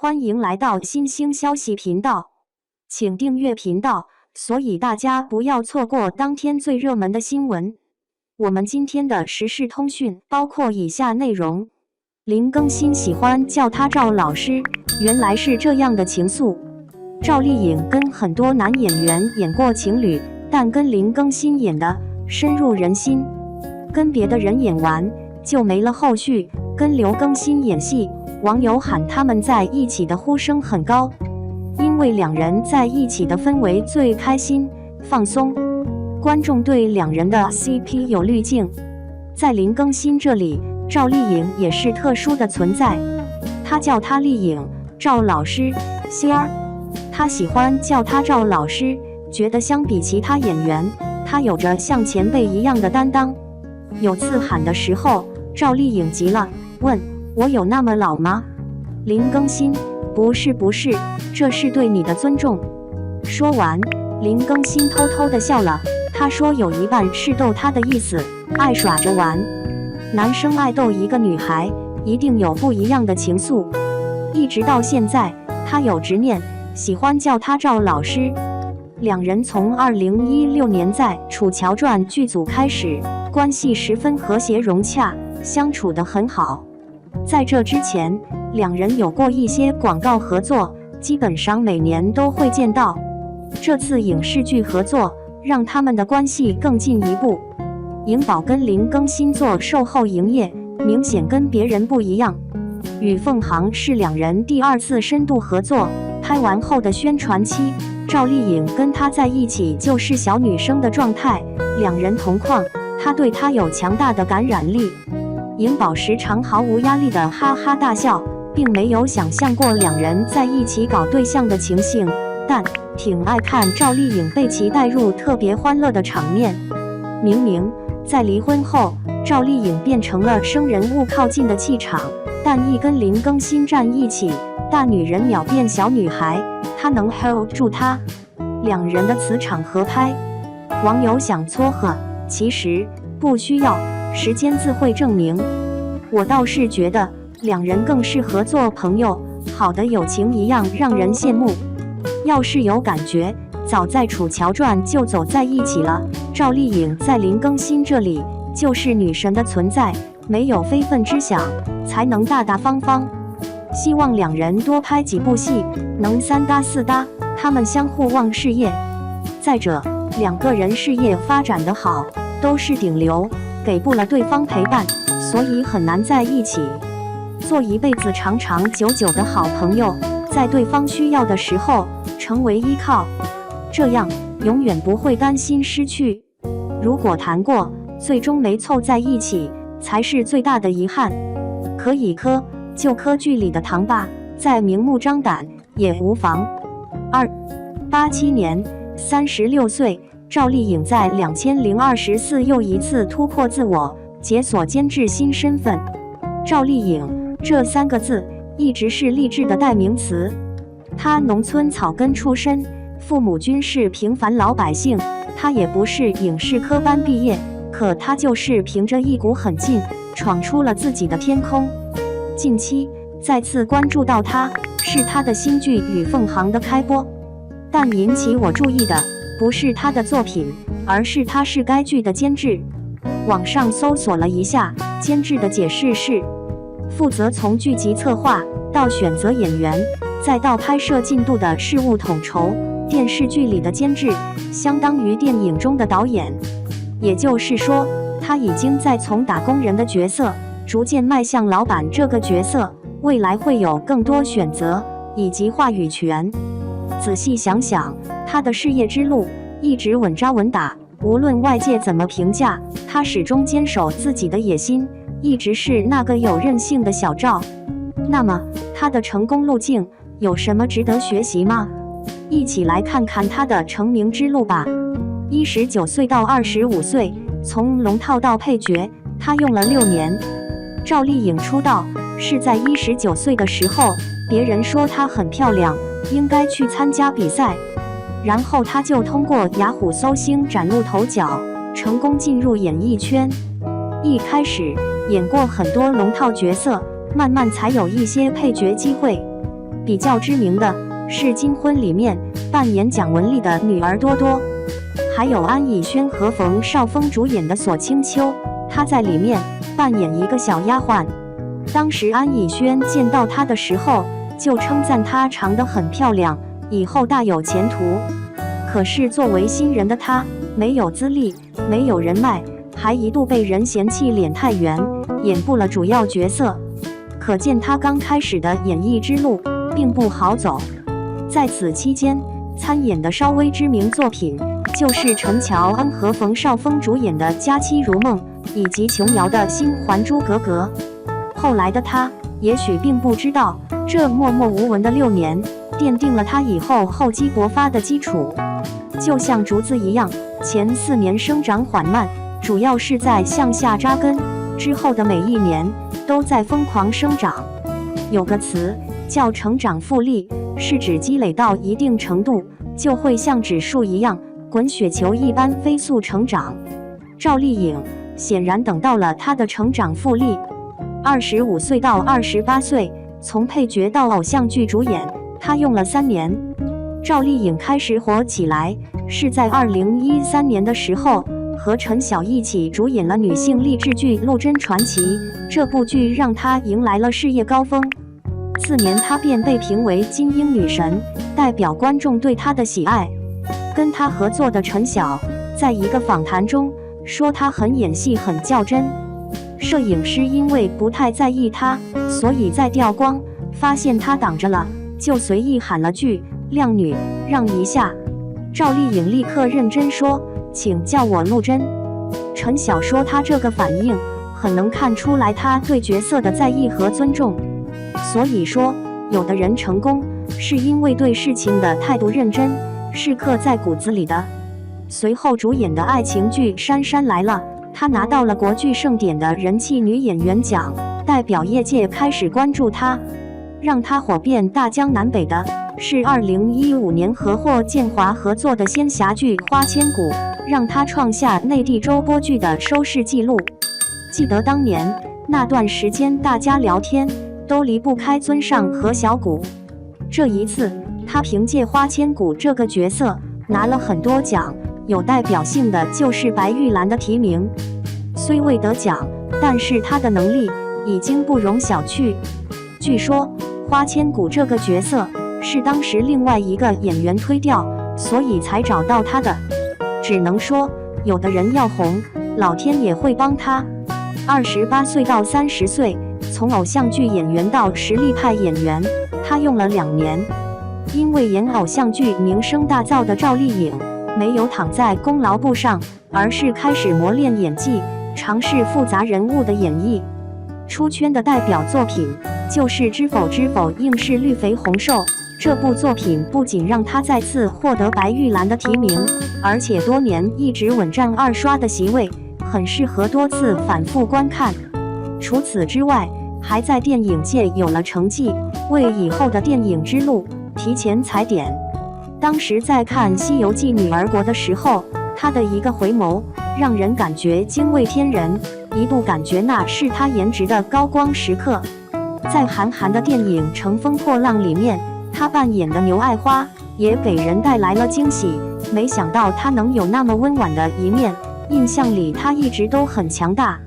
欢迎来到新兴消息频道，请订阅频道，所以大家不要错过当天最热门的新闻。我们今天的时事通讯包括以下内容：林更新喜欢叫他赵老师，原来是这样的情愫。赵丽颖跟很多男演员演过情侣，但跟林更新演的深入人心，跟别的人演完就没了后续。跟刘更新演戏，网友喊他们在一起的呼声很高，因为两人在一起的氛围最开心放松，观众对两人的 CP 有滤镜。在林更新这里，赵丽颖也是特殊的存在，他叫她丽颖，赵老师仙儿，他喜欢叫她赵老师，觉得相比其他演员，她有着像前辈一样的担当。有次喊的时候，赵丽颖急了，问我有那么老吗？林更新不是，这是对你的尊重。说完，林更新偷偷地笑了，他说有一半是逗她的意思，爱耍着玩。男生爱逗一个女孩，一定有不一样的情愫。一直到现在，他有执念，喜欢叫她赵老师。两人从2016年在《楚乔传》剧组开始，关系十分和谐融洽，相处得很好。在这之前，两人有过一些广告合作，基本上每年都会见到。这次影视剧合作让他们的关系更进一步。颖宝跟林更新做售后营业，明显跟别人不一样。与凤航是两人第二次深度合作，拍完后的宣传期，赵丽颖跟他在一起就是小女生的状态，两人同框，他对她有强大的感染力。颖宝时常毫无压力的哈哈大笑，并没有想象过两人在一起搞对象的情形，但挺爱看赵丽颖被其带入特别欢乐的场面。明明在离婚后，赵丽颖变成了生人勿靠近的气场，但一跟林更新站一起，大女人秒变小女孩，她能 hold 住她。两人的磁场合拍，网友想撮合，其实不需要，时间自会证明。我倒是觉得两人更适合做朋友，好的友情一样让人羡慕。要是有感觉，早在《楚乔传》就走在一起了。赵丽颖在林更新这里就是女神的存在，没有非分之想，才能大大方方。希望两人多拍几部戏，能3搭4搭，他们相互旺事业。再者，两个人事业发展得好，都是顶流，给不了对方陪伴，所以很难在一起做一辈子长长久久的好朋友，在对方需要的时候成为依靠，这样永远不会担心失去。如果谈过，最终没凑在一起，才是最大的遗憾。可以磕就磕剧里的堂爸，再明目张胆也无妨。87年36岁，赵丽颖在2024又一次突破自我，解锁监制新身份。赵丽颖这3个字一直是励志的代名词。她农村草根出身，父母均是平凡老百姓，她也不是影视科班毕业，可她就是凭着一股狠劲，闯出了自己的天空。近期再次关注到她，是她的新剧《与凤航》的开播，但引起我注意的不是她的作品，而是她是该剧的监制。网上搜索了一下，监制的解释是负责从剧集策划到选择演员，再到拍摄进度的事务统筹。电视剧里的监制相当于电影中的导演，也就是说，他已经在从打工人的角色逐渐迈向老板这个角色，未来会有更多选择以及话语权。仔细想想，他的事业之路一直稳扎稳打，无论外界怎么评价，他始终坚守自己的野心，一直是那个有韧性的小赵。那么，他的成功路径有什么值得学习吗？一起来看看他的成名之路吧。19岁到25岁，从龙套到配角，他用了6年。赵丽颖出道是在19岁的时候，别人说她很漂亮，应该去参加比赛，然后她就通过雅虎搜星崭露头角，成功进入演艺圈。一开始演过很多龙套角色，慢慢才有一些配角机会。比较知名的是《金婚》里面扮演蒋雯丽的女儿多多，还有安以轩和冯绍峰主演的《锁清秋》，她在里面扮演一个小丫鬟。当时安以轩见到她的时候，就称赞她长得很漂亮，以后大有前途。可是作为新人的她，没有资历，没有人脉，还一度被人嫌弃脸太圆，演不了主要角色。可见她刚开始的演艺之路并不好走。在此期间，参演的稍微知名作品就是陈乔恩和冯绍峰主演的《佳期如梦》，以及琼瑶的新《还珠格格》。后来的她也许并不知道，这默默无闻的6年，奠定了她以后厚积薄发的基础。就像竹子一样，前4年生长缓慢，主要是在向下扎根，之后的每一年都在疯狂生长。有个词叫成长复利，是指积累到一定程度，就会像指数一样，滚雪球一般飞速成长。赵丽颖显然等到了她的成长复利。25岁到28岁，从配角到偶像剧主演，她用了3年。赵丽颖开始火起来，是在2013年的时候，和陈晓一起主演了女性励志剧《陆贞传奇》，这部剧让她迎来了事业高峰。4年，她便被评为金鹰女神，代表观众对她的喜爱。跟她合作的陈晓，在一个访谈中说她很演戏，很较真。摄影师因为不太在意她，所以在调光，发现她挡着了，就随意喊了句“靓女，让一下”。赵丽颖立刻认真说：“请叫我陆贞。”陈晓说她这个反应很能看出来她对角色的在意和尊重。所以说，有的人成功是因为对事情的态度认真，是刻在骨子里的。随后主演的爱情剧《杉杉来了》，她拿到了国剧盛典的人气女演员奖，代表业界开始关注她。让她火遍大江南北的是2015年和霍建华合作的仙侠剧《花千骨》，让她创下内地周播剧的收视纪录。记得当年那段时间，大家聊天都离不开尊上和小谷。这一次，她凭借花千骨这个角色拿了很多奖，有代表性的就是白玉兰的提名。虽未得奖，但是她的能力已经不容小觑。据说花千骨这个角色是当时另外一个演员推掉，所以才找到她的。只能说，有的人要红，老天也会帮他。28岁到30岁，从偶像剧演员到实力派演员，她用了2年。因为演偶像剧名声大噪的赵丽颖，没有躺在功劳簿上，而是开始磨练演技，尝试复杂人物的演绎。出圈的代表作品就是《知否知否，应是绿肥红瘦》。这部作品不仅让她再次获得白玉兰的提名，而且多年一直稳占2刷的席位，很适合多次反复观看。除此之外，还在电影界有了成绩，为以后的电影之路提前踩点。当时在看《西游记女儿国》的时候，她的一个回眸让人感觉惊为天人，一度感觉那是她颜值的高光时刻。在韩寒的电影《乘风破浪》里面，她扮演的牛爱花也给人带来了惊喜，没想到她能有那么温婉的一面，印象里她一直都很强大。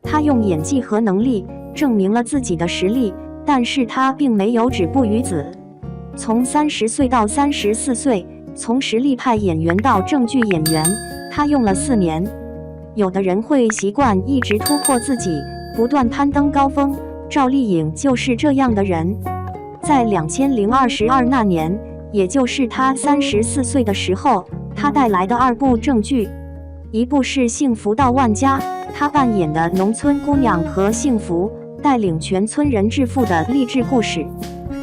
她用演技和能力证明了自己的实力，但是她并没有止步于此。从30岁到34岁，从实力派演员到正剧演员，她用了4年。有的人会习惯一直突破自己，不断攀登高峰，赵丽颖就是这样的人。在2022那年，也就是她34岁的时候，她带来的2部正剧，一部是《幸福到万家》，她扮演的农村姑娘何幸福带领全村人致富的励志故事；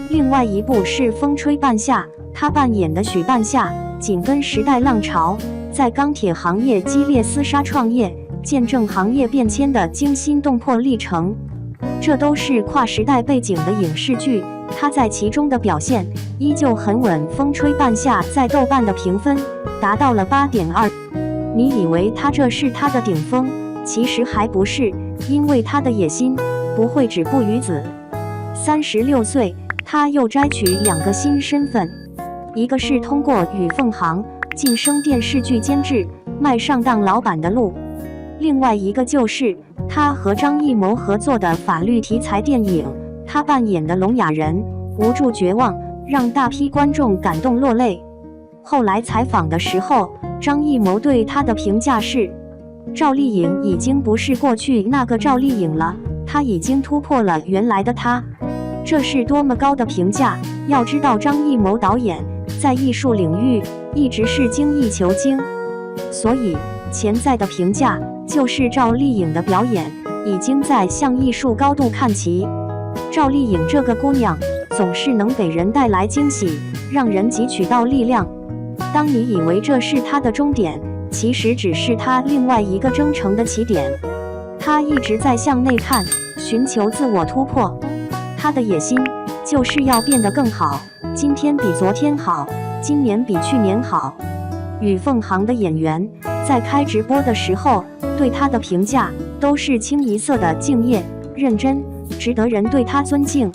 另外一部是《风吹半夏》，她扮演的许半夏紧跟时代浪潮，在钢铁行业激烈厮杀创业，见证行业变迁的惊心动魄历程。这都是跨时代背景的影视剧，她在其中的表现依旧很稳。《风吹半夏》在豆瓣的评分达到了8.2。你以为她这是她的顶峰，其实还不是，因为她的野心不会止步于此。36岁，他又摘取2个新身份，一个是通过与凤航晋升电视剧监制、迈上当老板的路，另外一个就是他和张艺谋合作的法律题材电影，他扮演的聋哑人无助绝望，让大批观众感动落泪。后来采访的时候，张艺谋对他的评价是：赵丽颖已经不是过去那个赵丽颖了，她已经突破了原来的她。这是多么高的评价！要知道，张艺谋导演在艺术领域一直是精益求精，所以潜在的评价就是赵丽颖的表演已经在向艺术高度看齐。赵丽颖这个姑娘总是能给人带来惊喜，让人汲取到力量。当你以为这是她的终点，其实只是她另外一个征程的起点。她一直在向内看，寻求自我突破。她的野心就是要变得更好，今天比昨天好，今年比去年好。与凤航的演员在开直播的时候对她的评价都是清一色的敬业、认真，值得人对她尊敬。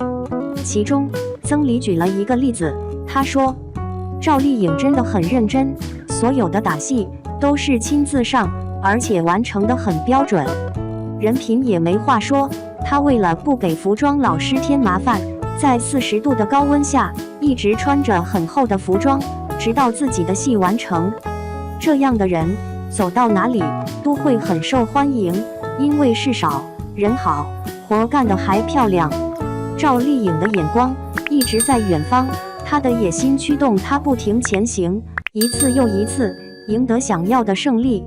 其中，曾黎举了一个例子，他说：赵丽颖真的很认真，所有的打戏都是亲自上，而且完成得很标准，人品也没话说。她为了不给服装老师添麻烦，在40度的高温下一直穿着很厚的服装，直到自己的戏完成。这样的人走到哪里都会很受欢迎，因为事少人好，活干得还漂亮。赵丽颖的眼光一直在远方，她的野心驱动她不停前行，一次又一次赢得想要的胜利。